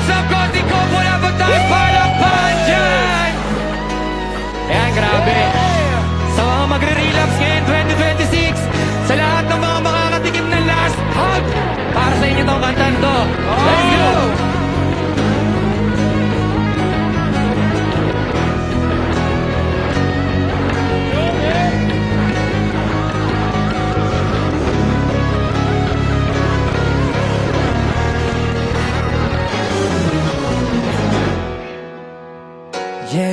up, Kosi ko? Wala ba tayong palakpan dyan? Ayan, grabe. Sa mga magre-relapse ngayon 2026, sa lahat ng mga makakatikim ng last hug, para sa inyo tong kantan to. Let's go! Yeah.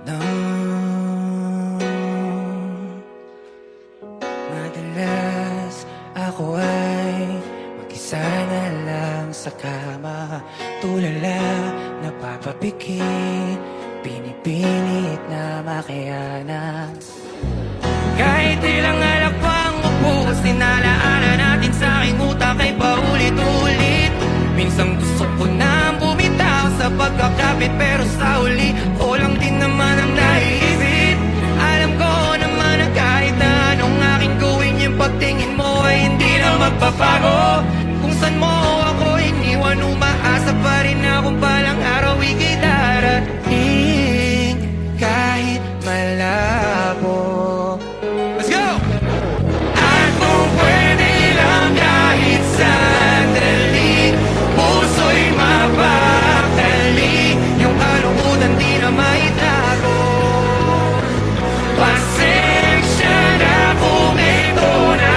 Nung madalas ako ay mag-isa na lang sa kama, tulala, napapapikit, pinipilit na makayanan. Kahit ilang alak pang upos, sinalaanan natin sa aking utak ay paulit-ulit. Minsan gusto ko na bumitaw sa pagkakapit, pero sa huli ko lang din naman ang naiisip. Alam ko naman na kahit na anong aking gawin, yung pagtingin mo ay hindi na magbabago. Kung saan mo ako iniwan, umaasa pa rin akong palang araw ika'y darating, kahit malabo. Let's go! At kung pwede lang kahit sandali, puso'y mapakali, yung kalungkutan di na maitago. Pasensya na kung ito na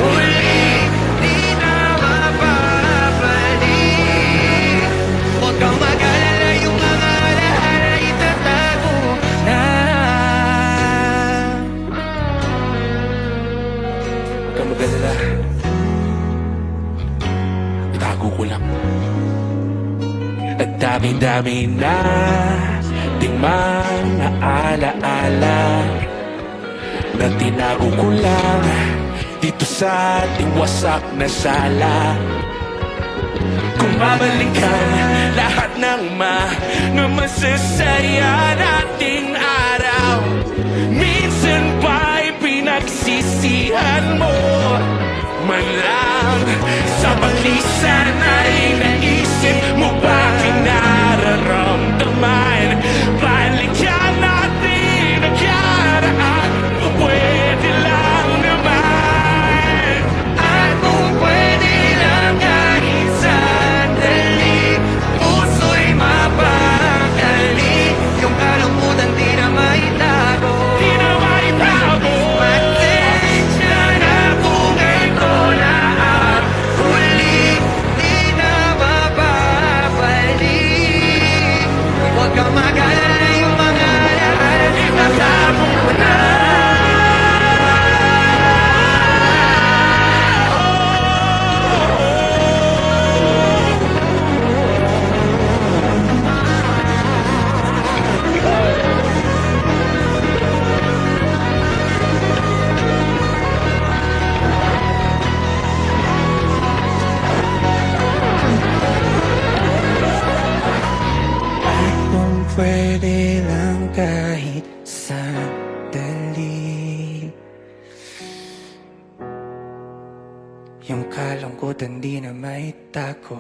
huli, di na mapapalik. Huwag kang mag-alala, yung mga alaala itatago na. Huwag kang mag-alala. Itago ko lang. At dami-dami na ting mga alaala na tinago ko lang dito sa ating wasak na sala. Kung babalikan lahat ng mga masasaya nating araw, minsan ba'y pinagsisihan mo man lang sa paglisan ay naisip mo ba kinararamdaman? Balikan natin ang karaan, pwede lang naman. At kung pwede lang kahit sandali, puso'y mapakali, yung kalungkutan di na maitago. Di na maitago. Pasensya na kung ito na ang huli, di na mapapalik. Huwag kang mag-alala, yung mga alaala itatago ko na. Kung pwede lang kahit sandali, yung kalungkutan di na maitago.